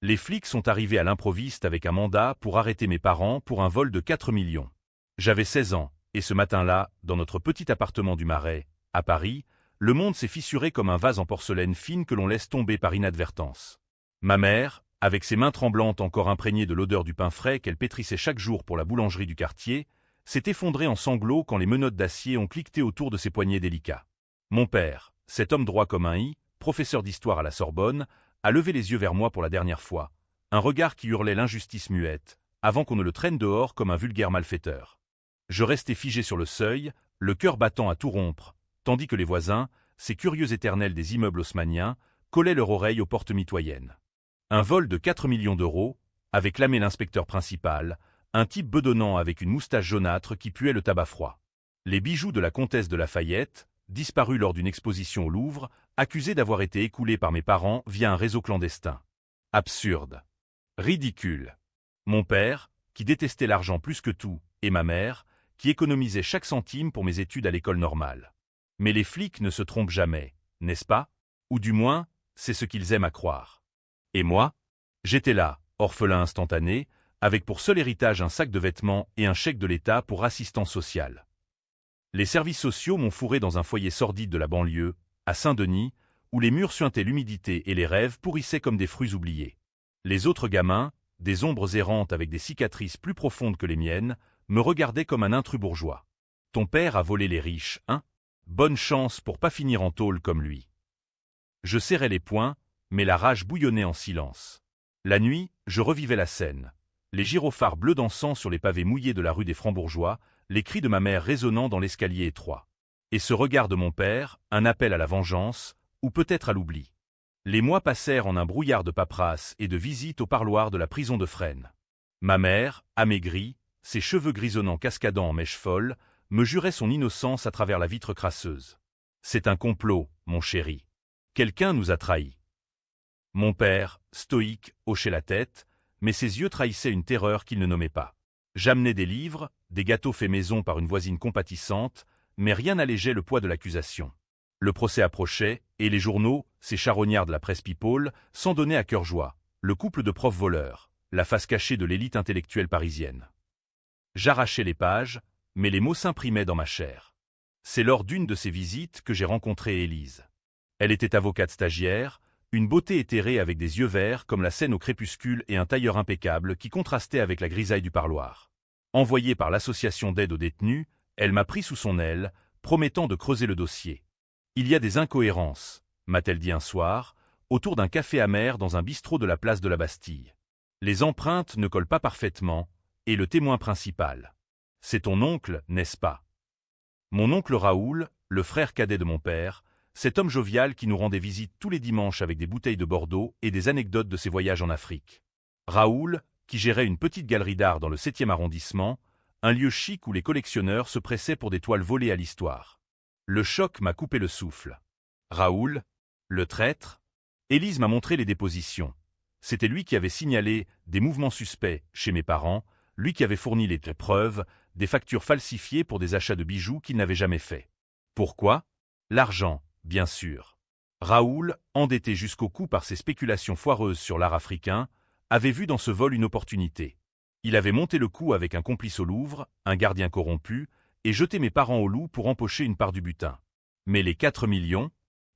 Les flics sont arrivés à l'improviste avec un mandat pour arrêter mes parents pour un vol de 4 millions. J'avais 16 ans, et ce matin-là, dans notre petit appartement du Marais, à Paris, le monde s'est fissuré comme un vase en porcelaine fine que l'on laisse tomber par inadvertance. Ma mère, avec ses mains tremblantes encore imprégnées de l'odeur du pain frais qu'elle pétrissait chaque jour pour la boulangerie du quartier, s'est effondrée en sanglots quand les menottes d'acier ont cliqueté autour de ses poignets délicats. Mon père, cet homme droit comme un i, professeur d'histoire à la Sorbonne, a levé les yeux vers moi pour la dernière fois, un regard qui hurlait l'injustice muette, avant qu'on ne le traîne dehors comme un vulgaire malfaiteur. Je restais figé sur le seuil, le cœur battant à tout rompre, tandis que les voisins, ces curieux éternels des immeubles haussmanniens, collaient leur oreille aux portes mitoyennes. Un vol de 4 millions d'euros, avait clamé l'inspecteur principal, un type bedonnant avec une moustache jaunâtre qui puait le tabac froid. Les bijoux de la comtesse de Lafayette, disparus lors d'une exposition au Louvre, accusés d'avoir été écoulés par mes parents via un réseau clandestin. Absurde. Ridicule. Mon père, qui détestait l'argent plus que tout, et ma mère, qui économisait chaque centime pour mes études à l'école normale. Mais les flics ne se trompent jamais, n'est-ce pas? Ou du moins, c'est ce qu'ils aiment à croire. Et moi? J'étais là, orphelin instantané, avec pour seul héritage un sac de vêtements et un chèque de l'État pour assistance sociale. Les services sociaux m'ont fourré dans un foyer sordide de la banlieue, à Saint-Denis, où les murs suintaient l'humidité et les rêves pourrissaient comme des fruits oubliés. Les autres gamins, des ombres errantes avec des cicatrices plus profondes que les miennes, me regardaient comme un intrus bourgeois. Ton père a volé les riches, hein? Bonne chance pour pas finir en tôle comme lui. Je serrais les poings, mais la rage bouillonnait en silence. La nuit, je revivais la scène. Les gyrophares bleus dansant sur les pavés mouillés de la rue des Francs-Bourgeois, les cris de ma mère résonnant dans l'escalier étroit. Et ce regard de mon père, un appel à la vengeance, ou peut-être à l'oubli. Les mois passèrent en un brouillard de paperasse et de visites au parloir de la prison de Fresnes. Ma mère, amaigrie, ses cheveux grisonnants cascadant en mèches folles, me jurait son innocence à travers la vitre crasseuse. C'est un complot, mon chéri. Quelqu'un nous a trahis. Mon père, stoïque, hochait la tête, mais ses yeux trahissaient une terreur qu'il ne nommait pas. J'amenais des livres, des gâteaux faits maison par une voisine compatissante, mais rien n'allégeait le poids de l'accusation. Le procès approchait, et les journaux, ces charognards de la presse people, s'en donnaient à cœur joie, le couple de profs voleurs, la face cachée de l'élite intellectuelle parisienne. J'arrachais les pages, mais les mots s'imprimaient dans ma chair. C'est lors d'une de ces visites que j'ai rencontré Élise. Elle était avocate stagiaire, une beauté éthérée avec des yeux verts comme la scène au crépuscule et un tailleur impeccable qui contrastait avec la grisaille du parloir. Envoyée par l'association d'aide aux détenus, elle m'a pris sous son aile, promettant de creuser le dossier. Il y a des incohérences, m'a-t-elle dit un soir, autour d'un café amer dans un bistrot de la place de la Bastille. Les empreintes ne collent pas parfaitement, et le témoin principal. C'est ton oncle, n'est-ce pas? Mon oncle Raoul, le frère cadet de mon père, cet homme jovial qui nous rendait visite tous les dimanches avec des bouteilles de Bordeaux et des anecdotes de ses voyages en Afrique. Raoul, qui gérait une petite galerie d'art dans le 7e arrondissement, un lieu chic où les collectionneurs se pressaient pour des toiles volées à l'histoire. Le choc m'a coupé le souffle. Raoul, le traître? Élise m'a montré les dépositions. C'était lui qui avait signalé des mouvements suspects chez mes parents, lui qui avait fourni les preuves, des factures falsifiées pour des achats de bijoux qu'il n'avait jamais faits. Pourquoi? L'argent, bien sûr. Raoul, endetté jusqu'au cou par ses spéculations foireuses sur l'art africain, avait vu dans ce vol une opportunité. Il avait monté le coup avec un complice au Louvre, un gardien corrompu, et jeté mes parents au loup pour empocher une part du butin. Mais les 4 millions?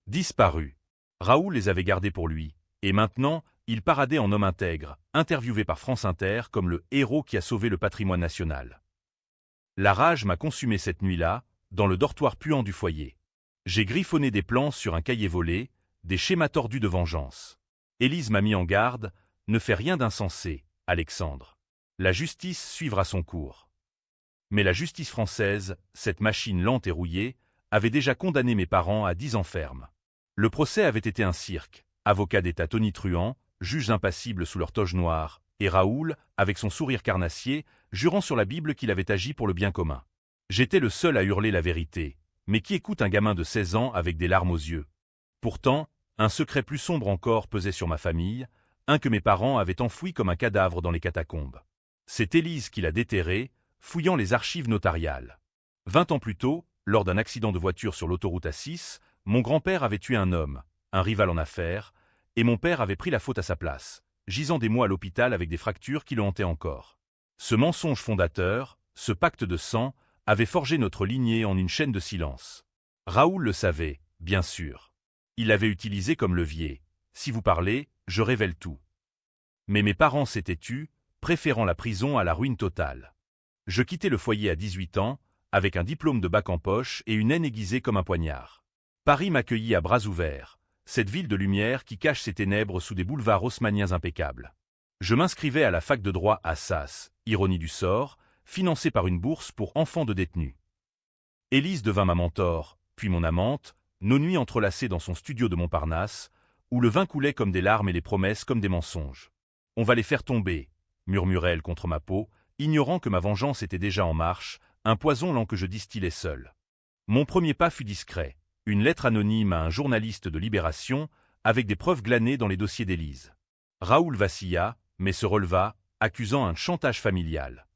Disparus. Raoul les avait gardés pour lui, et maintenant, il paradait en homme intègre, interviewé par France Inter comme le héros qui a sauvé le patrimoine national. La rage m'a consumé cette nuit-là, dans le dortoir puant du foyer. J'ai griffonné des plans sur un cahier volé, des schémas tordus de vengeance. Élise m'a mis en garde, ne fais rien d'insensé, Alexandre. La justice suivra son cours. Mais la justice française, cette machine lente et rouillée, avait déjà condamné mes parents à 10 ans ferme. Le procès avait été un cirque, avocat d'État tonitruant, juges impassibles sous leur toge noire, et Raoul, avec son sourire carnassier, jurant sur la Bible qu'il avait agi pour le bien commun. J'étais le seul à hurler la vérité, mais qui écoute un gamin de 16 ans avec des larmes aux yeux? Pourtant, un secret plus sombre encore pesait sur ma famille, un que mes parents avaient enfoui comme un cadavre dans les catacombes. C'est Élise qui l'a déterré, fouillant les archives notariales. 20 ans plus tôt, lors d'un accident de voiture sur l'autoroute A6, mon grand-père avait tué un homme, un rival en affaires, et mon père avait pris la faute à sa place. gisant des mois à l'hôpital avec des fractures qui le hantaient encore. Ce mensonge fondateur, ce pacte de sang, avait forgé notre lignée en une chaîne de silence. Raoul le savait, bien sûr. Il l'avait utilisé comme levier. Si vous parlez, je révèle tout. Mais mes parents s'étaient tus, préférant la prison à la ruine totale. Je quittais le foyer à 18 ans, avec un diplôme de bac en poche et une haine aiguisée comme un poignard. Paris m'accueillit à bras ouverts, cette ville de lumière qui cache ses ténèbres sous des boulevards haussmanniens impeccables. Je m'inscrivais à la fac de droit à Assas, ironie du sort, financée par une bourse pour enfants de détenus. Élise devint ma mentor, puis mon amante, nos nuits entrelacées dans son studio de Montparnasse, où le vin coulait comme des larmes et les promesses comme des mensonges. « On va les faire tomber », murmurait-elle contre ma peau, ignorant que ma vengeance était déjà en marche, un poison lent que je distillais seul. Mon premier pas fut discret, une lettre anonyme à un journaliste de Libération, avec des preuves glanées dans les dossiers d'Élise. Raoul vacilla, mais se releva, accusant un chantage familial.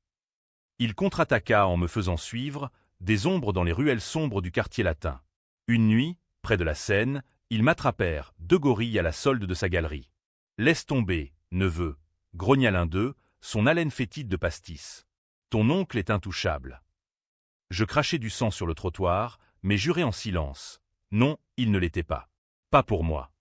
Il contre-attaqua en me faisant suivre, des ombres dans les ruelles sombres du quartier latin. Une nuit, près de la Seine, ils m'attrapèrent, 2 gorilles à la solde de sa galerie. « Laisse tomber, neveu », grogna l'un d'eux, son haleine fétide de pastis. « Ton oncle est intouchable. » Je crachai du sang sur le trottoir, mais jurai en silence. Non, il ne l'était pas. Pas pour moi.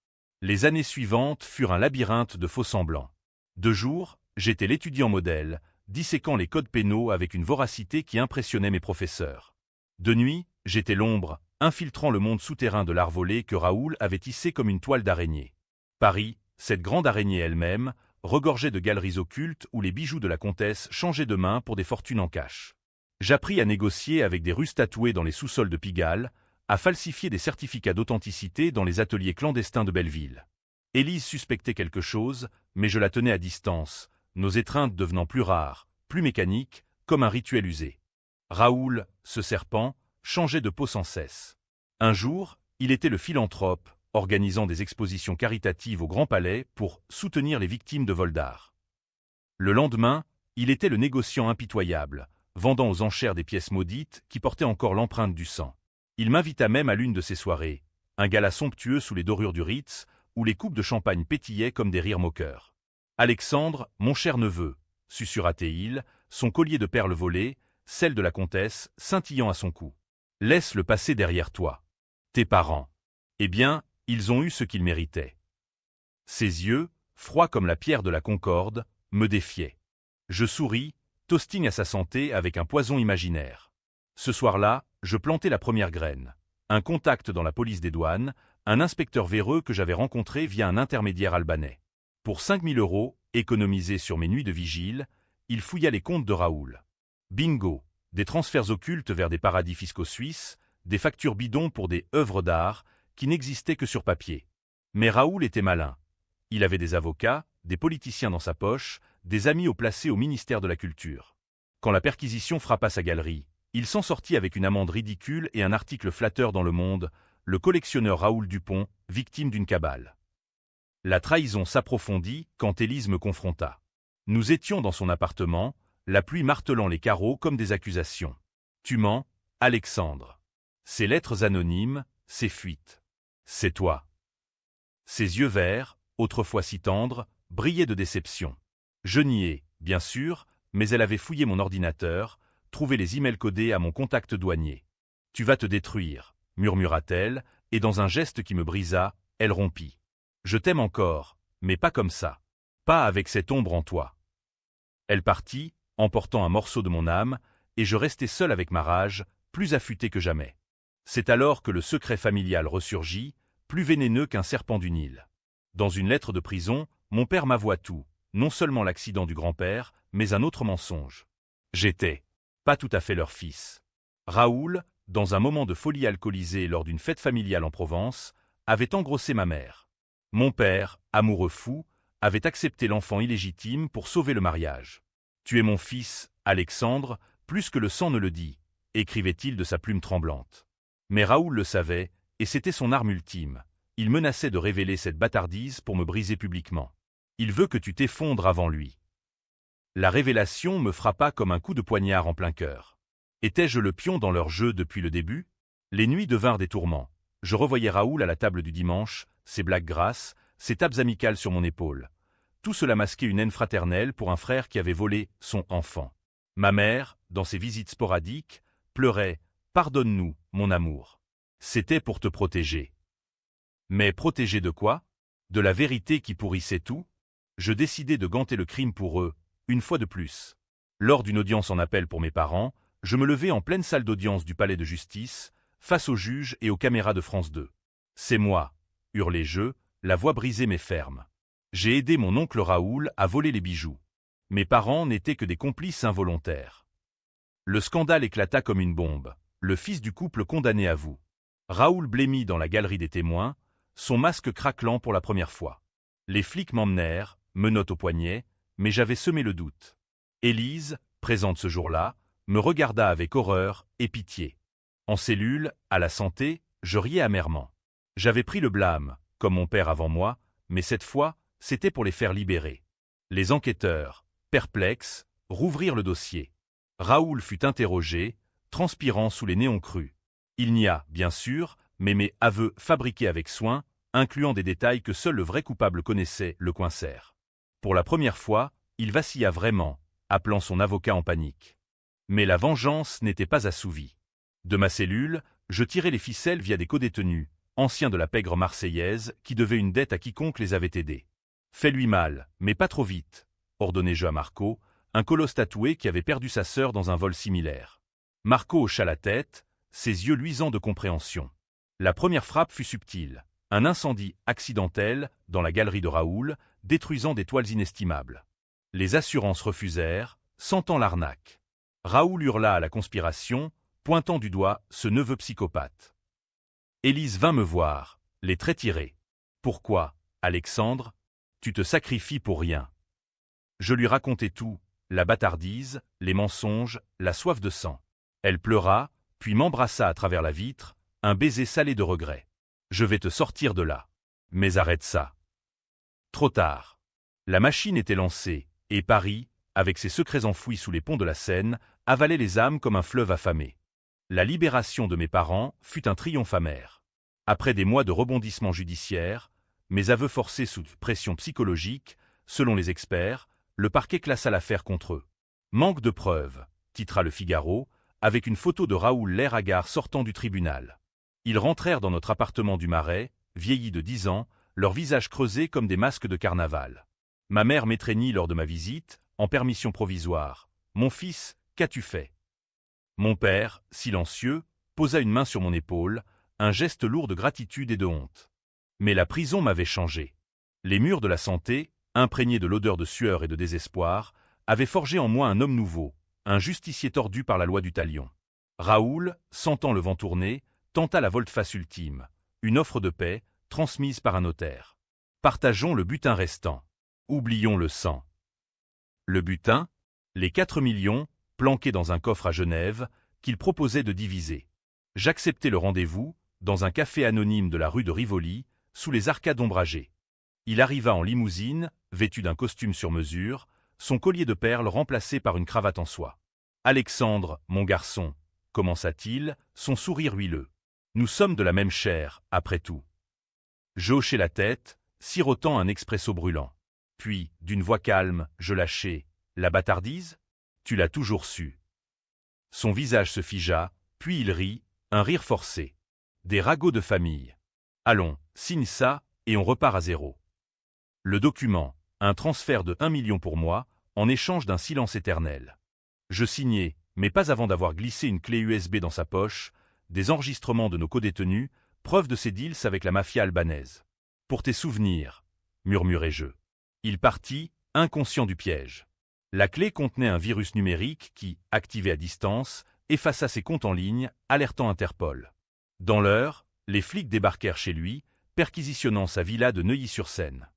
Les années suivantes furent un labyrinthe de faux-semblants. De jour, j'étais l'étudiant modèle, disséquant les codes pénaux avec une voracité qui impressionnait mes professeurs. De nuit, j'étais l'ombre, infiltrant le monde souterrain de l'art volé que Raoul avait tissé comme une toile d'araignée. Paris, cette grande araignée elle-même, regorgeait de galeries occultes où les bijoux de la comtesse changeaient de main pour des fortunes en cash. J'appris à négocier avec des Russes tatoués dans les sous-sols de Pigalle, à falsifier des certificats d'authenticité dans les ateliers clandestins de Belleville. Élise suspectait quelque chose, mais je la tenais à distance, nos étreintes devenant plus rares, plus mécaniques, comme un rituel usé. Raoul, ce serpent, changeait de peau sans cesse. Un jour, il était le philanthrope, organisant des expositions caritatives au Grand Palais pour soutenir les victimes de vols d'art. Le lendemain, il était le négociant impitoyable, vendant aux enchères des pièces maudites qui portaient encore l'empreinte du sang. Il m'invita même à l'une de ses soirées, un gala somptueux sous les dorures du Ritz, où les coupes de champagne pétillaient comme des rires moqueurs. « Alexandre, mon cher neveu », susurra-t-il, son collier de perles volé, celle de la comtesse, scintillant à son cou. « Laisse le passé derrière toi. Tes parents. Eh bien, ils ont eu ce qu'ils méritaient. » Ses yeux, froids comme la pierre de la Concorde, me défiaient. Je souris, toasting à sa santé avec un poison imaginaire. Ce soir-là, je plantai la première graine. Un contact dans la police des douanes, un inspecteur véreux que j'avais rencontré via un intermédiaire albanais. Pour 5 000 €, économisés sur mes nuits de vigile, il fouilla les comptes de Raoul. Bingo, des transferts occultes vers des paradis fiscaux suisses, des factures bidons pour des œuvres d'art qui n'existaient que sur papier. Mais Raoul était malin. Il avait des avocats, des politiciens dans sa poche, des amis haut placés au ministère de la Culture. Quand la perquisition frappa sa galerie, il s'en sortit avec une amende ridicule et un article flatteur dans Le Monde, le collectionneur Raoul Dupont, victime d'une cabale. La trahison s'approfondit quand Élise me confronta. Nous étions dans son appartement, la pluie martelant les carreaux comme des accusations. « Tu mens, Alexandre. Ces lettres anonymes, ces fuites. C'est toi. » Ses yeux verts, autrefois si tendres, brillaient de déception. Je niais, bien sûr, mais elle avait fouillé mon ordinateur, trouvé les emails codés à mon contact douanier. « Tu vas te détruire », murmura-t-elle, et dans un geste qui me brisa, elle rompit. « Je t'aime encore, mais pas comme ça. Pas avec cette ombre en toi. » Elle partit, emportant un morceau de mon âme, et je restai seul avec ma rage, plus affûté que jamais. C'est alors que le secret familial ressurgit, plus vénéneux qu'un serpent du Nil. Dans une lettre de prison, mon père m'avoua tout, non seulement l'accident du grand-père, mais un autre mensonge. J'étais pas tout à fait leur fils. Raoul, dans un moment de folie alcoolisée lors d'une fête familiale en Provence, avait engrossé ma mère. Mon père, amoureux fou, avait accepté l'enfant illégitime pour sauver le mariage. « Tu es mon fils, Alexandre, plus que le sang ne le dit », écrivait-il de sa plume tremblante. Mais Raoul le savait, et c'était son arme ultime. Il menaçait de révéler cette bâtardise pour me briser publiquement. Il veut que tu t'effondres avant lui. La révélation me frappa comme un coup de poignard en plein cœur. Étais-je le pion dans leur jeu depuis le début? Les nuits devinrent des tourments. Je revoyais Raoul à la table du dimanche, ses blagues grasses, ses tapes amicales sur mon épaule. Tout cela masquait une haine fraternelle pour un frère qui avait volé son enfant. Ma mère, dans ses visites sporadiques, pleurait « Pardonne-nous, mon amour. C'était pour te protéger. » Mais protéger de quoi? De la vérité qui pourrissait tout? Je décidai de ganter le crime pour eux, une fois de plus. Lors d'une audience en appel pour mes parents, je me levai en pleine salle d'audience du palais de justice, face aux juges et aux caméras de France 2. « C'est moi !» hurlai-je, la voix brisée mais ferme. J'ai aidé mon oncle Raoul à voler les bijoux. Mes parents n'étaient que des complices involontaires. Le scandale éclata comme une bombe. Le fils du couple condamné avoue. Raoul blêmit dans la galerie des témoins, son masque craquelant pour la première fois. Les flics m'emmenèrent, menottes au poignet, mais j'avais semé le doute. Élise, présente ce jour-là, me regarda avec horreur et pitié. En cellule, à la santé, je riais amèrement. J'avais pris le blâme, comme mon père avant moi, mais cette fois, c'était pour les faire libérer. Les enquêteurs, perplexes, rouvrirent le dossier. Raoul fut interrogé, transpirant sous les néons crus. Il n'y a, bien sûr, mais mes aveux fabriqués avec soin, incluant des détails que seul le vrai coupable connaissait, le coincèrent. Pour la première fois, il vacilla vraiment, appelant son avocat en panique. Mais la vengeance n'était pas assouvie. De ma cellule, je tirai les ficelles via des codétenus, anciens de la pègre marseillaise, qui devaient une dette à quiconque les avait aidés. « Fais-lui mal, mais pas trop vite », ordonnai-je à Marco, un colosse tatoué qui avait perdu sa sœur dans un vol similaire. Marco hocha la tête, ses yeux luisants de compréhension. La première frappe fut subtile, un incendie accidentel dans la galerie de Raoul, détruisant des toiles inestimables. Les assurances refusèrent, sentant l'arnaque. Raoul hurla à la conspiration, pointant du doigt ce neveu psychopathe. Élise vint me voir, les traits tirés. « Pourquoi, Alexandre, tu te sacrifies pour rien ?» Je lui racontai tout, la bâtardise, les mensonges, la soif de sang. Elle pleura, puis m'embrassa à travers la vitre, un baiser salé de regret. « Je vais te sortir de là. » Mais arrête ça. Trop tard. La machine était lancée, et Paris, avec ses secrets enfouis sous les ponts de la Seine, avalait les âmes comme un fleuve affamé. La libération de mes parents fut un triomphe amer. Après des mois de rebondissements judiciaires, mes aveux forcés sous pression psychologique, selon les experts, le parquet classa l'affaire contre eux. « Manque de preuves », titra le Figaro, avec une photo de Raoul l'air hagard sortant du tribunal. Ils rentrèrent dans notre appartement du Marais, vieillis de 10 ans, leurs visages creusés comme des masques de carnaval. Ma mère m'étreignit lors de ma visite, en permission provisoire. « Mon fils, qu'as-tu fait ?» Mon père, silencieux, posa une main sur mon épaule, un geste lourd de gratitude et de honte. Mais la prison m'avait changé. Les murs de la santé, imprégnés de l'odeur de sueur et de désespoir, avaient forgé en moi un homme nouveau, un justicier tordu par la loi du talion. Raoul, sentant le vent tourner, tenta la volte-face ultime, une offre de paix, transmise par un notaire. Partageons le butin restant. Oublions le sang. Le butin, les 4 millions, planqués dans un coffre à Genève, qu'il proposait de diviser. J'acceptai le rendez-vous, dans un café anonyme de la rue de Rivoli, sous les arcades ombragées. Il arriva en limousine, vêtu d'un costume sur mesure, son collier de perles remplacé par une cravate en soie. « Alexandre, mon garçon », commença-t-il, son sourire huileux. « Nous sommes de la même chair, après tout. » Je hochai la tête, sirotant un expresso brûlant. Puis, d'une voix calme, je lâchai. « La bâtardise ? Tu l'as toujours su. » Son visage se figea, puis il rit, un rire forcé. Des ragots de famille. « Allons, signe ça, et on repart à zéro. » Le document, un transfert de 1 million pour moi, en échange d'un silence éternel. Je signai, mais pas avant d'avoir glissé une clé USB dans sa poche, des enregistrements de nos codétenus, preuve de ses deals avec la mafia albanaise. « Pour tes souvenirs », murmurai-je. Il partit, inconscient du piège. La clé contenait un virus numérique qui, activé à distance, effaça ses comptes en ligne, alertant Interpol. Dans l'heure, les flics débarquèrent chez lui, perquisitionnant sa villa de Neuilly-sur-Seine.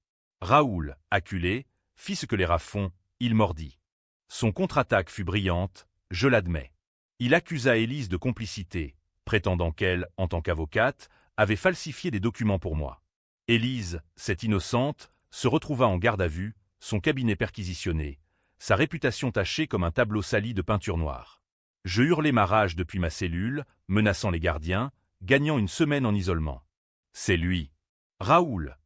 Raoul, acculé, fit ce que les rats font, il mordit. Son contre-attaque fut brillante, je l'admets. Il accusa Élise de complicité, prétendant qu'elle, en tant qu'avocate, avait falsifié des documents pour moi. Élise, cette innocente, se retrouva en garde à vue, son cabinet perquisitionné, sa réputation tachée comme un tableau sali de peinture noire. Je hurlai ma rage depuis ma cellule, menaçant les gardiens, gagnant une semaine en isolement. « C'est lui. Raoul !»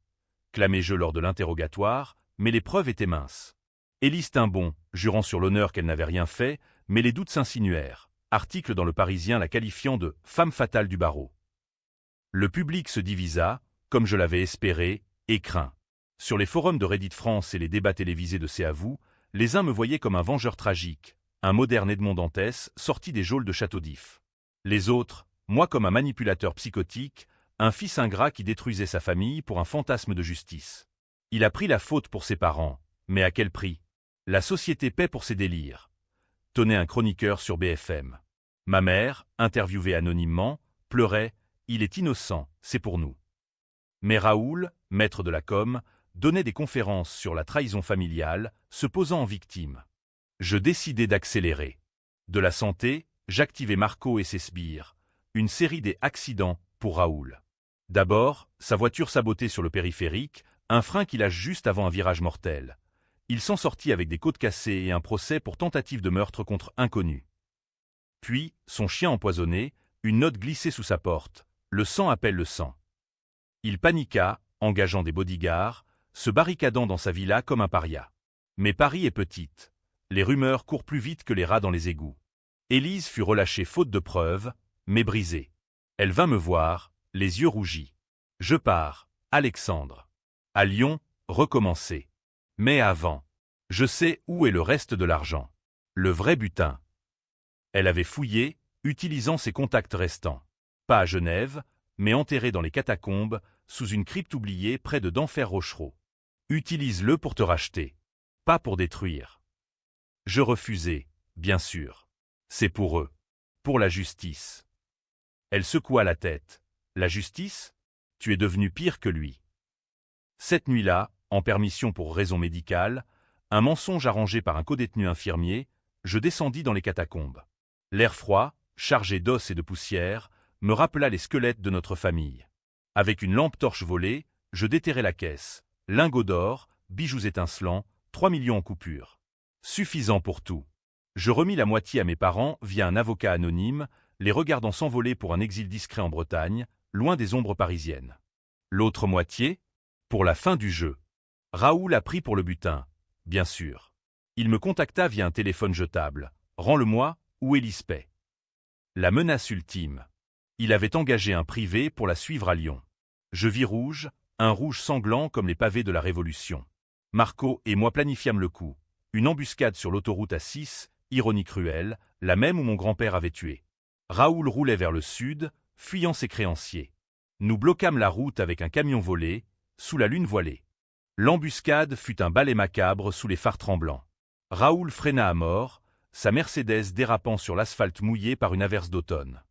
clamai-je lors de l'interrogatoire, mais les preuves étaient minces. Élise tint bon, jurant sur l'honneur qu'elle n'avait rien fait, mais les doutes s'insinuèrent. Article dans Le Parisien la qualifiant de « femme fatale du barreau ». Le public se divisa, comme je l'avais espéré, et craint. Sur les forums de Reddit France et les débats télévisés de C'est à vous, les uns me voyaient comme un vengeur tragique, un moderne Edmond Dantès sorti des geôles de Château d'If. Les autres, moi comme un manipulateur psychotique, un fils ingrat qui détruisait sa famille pour un fantasme de justice. Il a pris la faute pour ses parents, mais à quel prix? La société paie pour ses délires. Tenait un chroniqueur sur BFM. Ma mère, interviewée anonymement, pleurait « Il est innocent, c'est pour nous ». Mais Raoul, maître de la com, donnait des conférences sur la trahison familiale, se posant en victime. Je décidai d'accélérer. De la santé, j'activai Marco et ses sbires, une série des accidents pour Raoul. D'abord, sa voiture sabotée sur le périphérique, un frein qui lâche juste avant un virage mortel. Il s'en sortit avec des côtes cassées et un procès pour tentative de meurtre contre inconnu. Puis, son chien empoisonné, une note glissée sous sa porte. Le sang appelle le sang. Il paniqua, engageant des bodyguards, se barricadant dans sa villa comme un paria. Mais Paris est petite. Les rumeurs courent plus vite que les rats dans les égouts. Élise fut relâchée faute de preuves, mais brisée. Elle vint me voir, les yeux rougis. Je pars, Alexandre. À Lyon, recommencer. Mais avant, je sais où est le reste de l'argent. Le vrai butin. Elle avait fouillé, utilisant ses contacts restants. Pas à Genève, mais enterré dans les catacombes, sous une crypte oubliée près de Denfert-Rochereau. Utilise-le pour te racheter. Pas pour détruire. Je refusai, bien sûr. C'est pour eux. Pour la justice. Elle secoua la tête. La justice? Tu es devenu pire que lui. Cette nuit-là, en permission pour raison médicale, un mensonge arrangé par un codétenu infirmier, je descendis dans les catacombes. L'air froid, chargé d'os et de poussière, me rappela les squelettes de notre famille. Avec une lampe torche volée, je déterrai la caisse. Lingots d'or, bijoux étincelants, 3 millions en coupures. Suffisant pour tout. Je remis la moitié à mes parents via un avocat anonyme, les regardant s'envoler pour un exil discret en Bretagne, loin des ombres parisiennes. L'autre moitié, pour la fin du jeu. Raoul a pris pour le butin, bien sûr. Il me contacta via un téléphone jetable. Rends-le-moi, ou Élise paie. La menace ultime. Il avait engagé un privé pour la suivre à Lyon. Je vis rouge, un rouge sanglant comme les pavés de la Révolution. Marco et moi planifiâmes le coup. Une embuscade sur l'autoroute A6, ironie cruelle, la même où mon grand-père avait tué. Raoul roulait vers le sud, fuyant ses créanciers. Nous bloquâmes la route avec un camion volé, sous la lune voilée. L'embuscade fut un balai macabre sous les phares tremblants. Raoul freina à mort, sa Mercedes dérapant sur l'asphalte mouillé par une averse d'automne.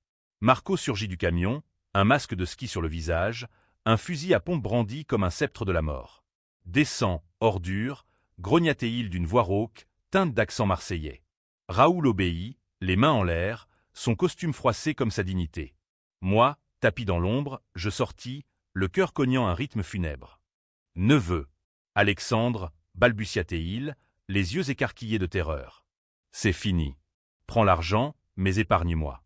Marco surgit du camion, un masque de ski sur le visage, un fusil à pompe brandi comme un sceptre de la mort. Descend, ordure, grognatait-il d'une voix rauque, teinte d'accent marseillais. Raoul obéit, les mains en l'air, son costume froissé comme sa dignité. Moi, tapi dans l'ombre, je sortis, le cœur cognant un rythme funèbre. Neveu. Alexandre, balbutia-t-il, les yeux écarquillés de terreur. C'est fini. Prends l'argent, mais épargne-moi.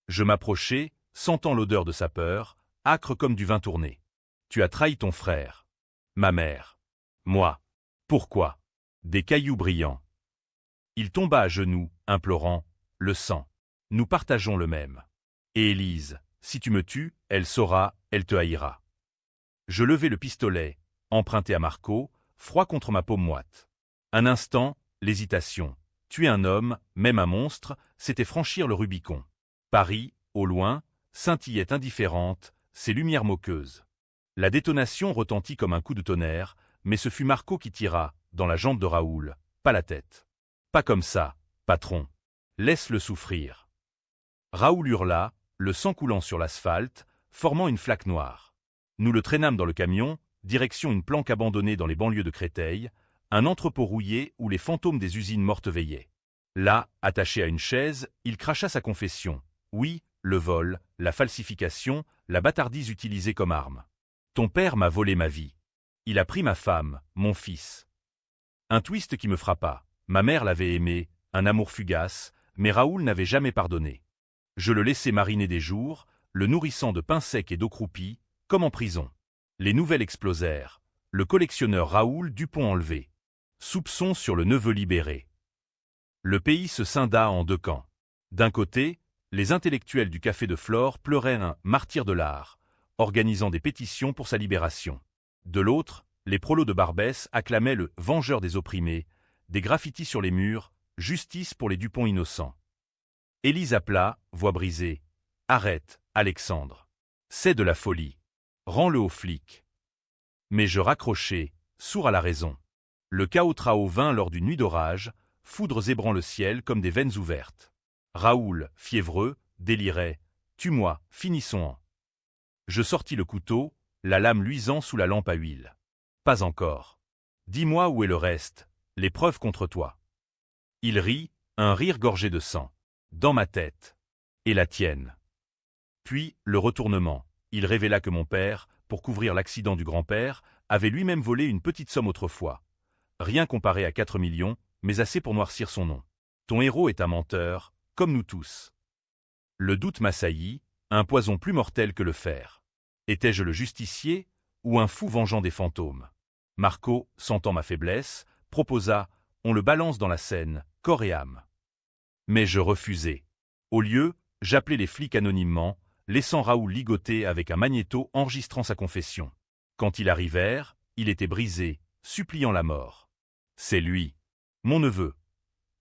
Je m'approchai, sentant l'odeur de sa peur, âcre comme du vin tourné. Tu as trahi ton frère. Ma mère. Moi. Pourquoi? Des cailloux brillants. Il tomba à genoux, implorant, le sang. Nous partageons le même. Et Élise, si tu me tues, elle saura, elle te haïra. Je levai le pistolet, emprunté à Marco, froid contre ma peau moite. Un instant, l'hésitation. Tuer un homme, même un monstre, c'était franchir le Rubicon. Paris, au loin, scintillait indifférente, ses lumières moqueuses. La détonation retentit comme un coup de tonnerre, mais ce fut Marco qui tira, dans la jambe de Raoul, pas la tête. Pas comme ça, patron. Laisse-le souffrir. Raoul hurla, le sang coulant sur l'asphalte, formant une flaque noire. Nous le traînâmes dans le camion, direction une planque abandonnée dans les banlieues de Créteil, un entrepôt rouillé où les fantômes des usines mortes veillaient. Là, attaché à une chaise, il cracha sa confession. Oui, le vol, la falsification, la bâtardise utilisée comme arme. Ton père m'a volé ma vie. Il a pris ma femme, mon fils. Un twist qui me frappa. Ma mère l'avait aimé, un amour fugace, mais Raoul n'avait jamais pardonné. Je le laissai mariner des jours, le nourrissant de pain sec et d'eau croupie, comme en prison. Les nouvelles explosèrent. Le collectionneur Raoul Dupont enlevé. Soupçon sur le neveu libéré. Le pays se scinda en deux camps. D'un côté, les intellectuels du Café de Flore pleuraient un martyr de l'art, organisant des pétitions pour sa libération. De l'autre, les prolos de Barbès acclamaient le vengeur des opprimés, des graffitis sur les murs, justice pour les Dupont innocents. Élise appela, voix brisée. Arrête, Alexandre. C'est de la folie. Rends-le aux flics. Mais je raccrochai, sourd à la raison. Le chaos trao vint lors d'une nuit d'orage, foudres zébrant le ciel comme des veines ouvertes. Raoul, fiévreux, délirait. Tue-moi, finissons-en. Je sortis le couteau, la lame luisant sous la lampe à huile. Pas encore. Dis-moi où est le reste, les preuves contre toi. Il rit, un rire gorgé de sang. Dans ma tête. Et la tienne. Puis, le retournement. Il révéla que mon père, pour couvrir l'accident du grand-père, avait lui-même volé une petite somme autrefois. Rien comparé à 4 millions, mais assez pour noircir son nom. Ton héros est un menteur, comme nous tous. Le doute m'assaillit, un poison plus mortel que le fer. Étais-je le justicier, ou un fou vengeant des fantômes? Marco, sentant ma faiblesse, proposa « On le balance dans la Seine, corps et âme ». Mais je refusai. Au lieu, j'appelai les flics anonymement, laissant Raoul ligoter avec un magnéto enregistrant sa confession. Quand ils arrivèrent, il était brisé, suppliant la mort. « C'est lui. Mon neveu !»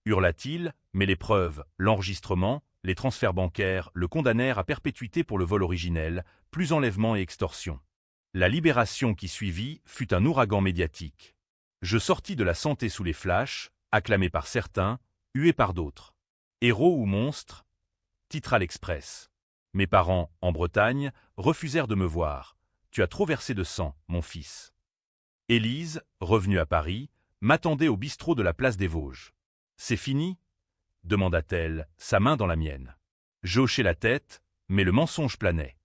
hurla-t-il, mais les preuves, l'enregistrement, les transferts bancaires le condamnèrent à perpétuité pour le vol originel, plus enlèvement et extorsion. La libération qui suivit fut un ouragan médiatique. Je sortis de la santé sous les flashs, acclamé par certains, hué par d'autres. Héros ou monstre? Titra l'Express. Mes parents, en Bretagne, refusèrent de me voir. Tu as trop versé de sang, mon fils. Élise, revenue à Paris, m'attendait au bistrot de la place des Vosges. C'est fini? Demanda-t-elle, sa main dans la mienne. Je hochai la tête, mais le mensonge planait.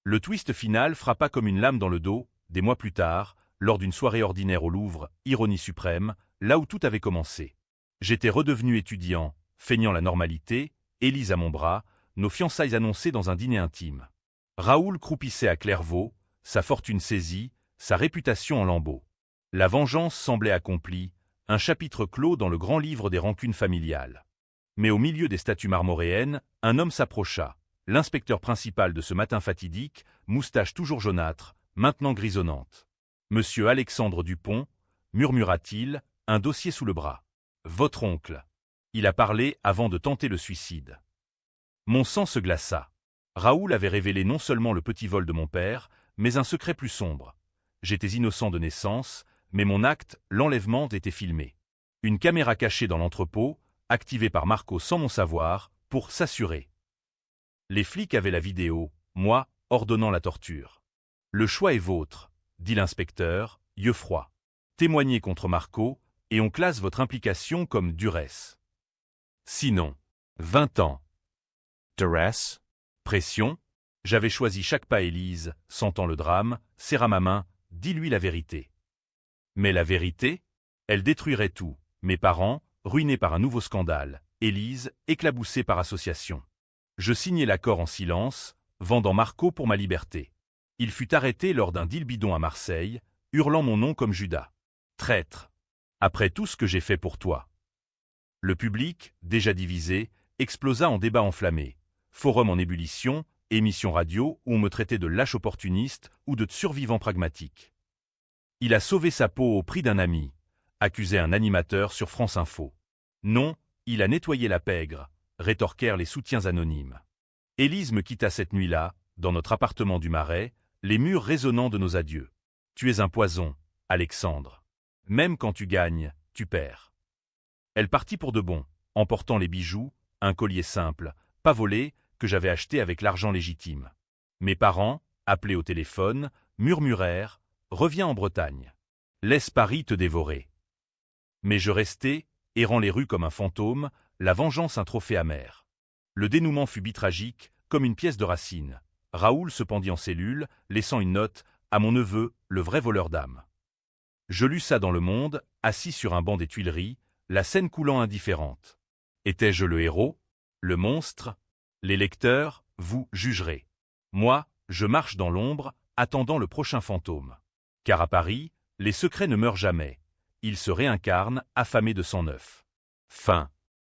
Le twist final frappa comme une lame dans le dos, des mois plus tard, lors d'une soirée ordinaire au Louvre, ironie suprême, là où tout avait commencé. J'étais redevenu étudiant, feignant la normalité, Élise à mon bras, nos fiançailles annoncées dans un dîner intime. Raoul croupissait à Clairvaux, sa fortune saisie, sa réputation en lambeaux. La vengeance semblait accomplie, un chapitre clos dans le grand livre des rancunes familiales. Mais au milieu des statues marmoréennes, un homme s'approcha, l'inspecteur principal de ce matin fatidique, moustache toujours jaunâtre, maintenant grisonnante. « Monsieur Alexandre Dupont » murmura-t-il, un dossier sous le bras. « Votre oncle. » Il a parlé avant de tenter le suicide. Mon sang se glaça. Raoul avait révélé non seulement le petit vol de mon père, mais un secret plus sombre. J'étais innocent de naissance, mais mon acte, l'enlèvement, était filmé. Une caméra cachée dans l'entrepôt, activée par Marco sans mon savoir, pour s'assurer. Les flics avaient la vidéo, moi, ordonnant la torture. « Le choix est vôtre », dit l'inspecteur, yeux froids. « Témoignez contre Marco, et on classe votre implication comme duresse. Sinon, 20 ans. » Duress? Pression? J'avais choisi chaque pas. Élise, sentant le drame, serra ma main, « Dis-lui la vérité. » Mais la vérité? Elle détruirait tout. Mes parents, ruinés par un nouveau scandale. Élise, éclaboussée par association. Je signai l'accord en silence, vendant Marco pour ma liberté. Il fut arrêté lors d'un deal bidon à Marseille, hurlant mon nom comme Judas. Traître! Après tout ce que j'ai fait pour toi. Le public, déjà divisé, explosa en débat enflammé. Forum en ébullition, émission radio où on me traitait de lâche opportuniste ou de survivant pragmatique. Il a sauvé sa peau au prix d'un ami, accusait un animateur sur France Info. Non, il a nettoyé la pègre, rétorquèrent les soutiens anonymes. Élise me quitta cette nuit-là, dans notre appartement du Marais, les murs résonnant de nos adieux. Tu es un poison, Alexandre. Même quand tu gagnes, tu perds. Elle partit pour de bon, emportant les bijoux, un collier simple, pas volé, que j'avais acheté avec l'argent légitime. Mes parents, appelés au téléphone, murmurèrent « Reviens en Bretagne. Laisse Paris te dévorer. » Mais je restai, errant les rues comme un fantôme, la vengeance un trophée amer. Le dénouement fut bitragique, comme une pièce de Racine. Raoul se pendit en cellule, laissant une note « À mon neveu, le vrai voleur d'âme. » Je lus ça dans Le Monde, assis sur un banc des Tuileries, la scène coulant indifférente. Étais-je le héros? Le monstre? Les lecteurs, vous jugerez. Moi, je marche dans l'ombre, attendant le prochain fantôme. Car à Paris, Les secrets ne meurent jamais. Ils se réincarnent, affamés de sang neuf. Fin.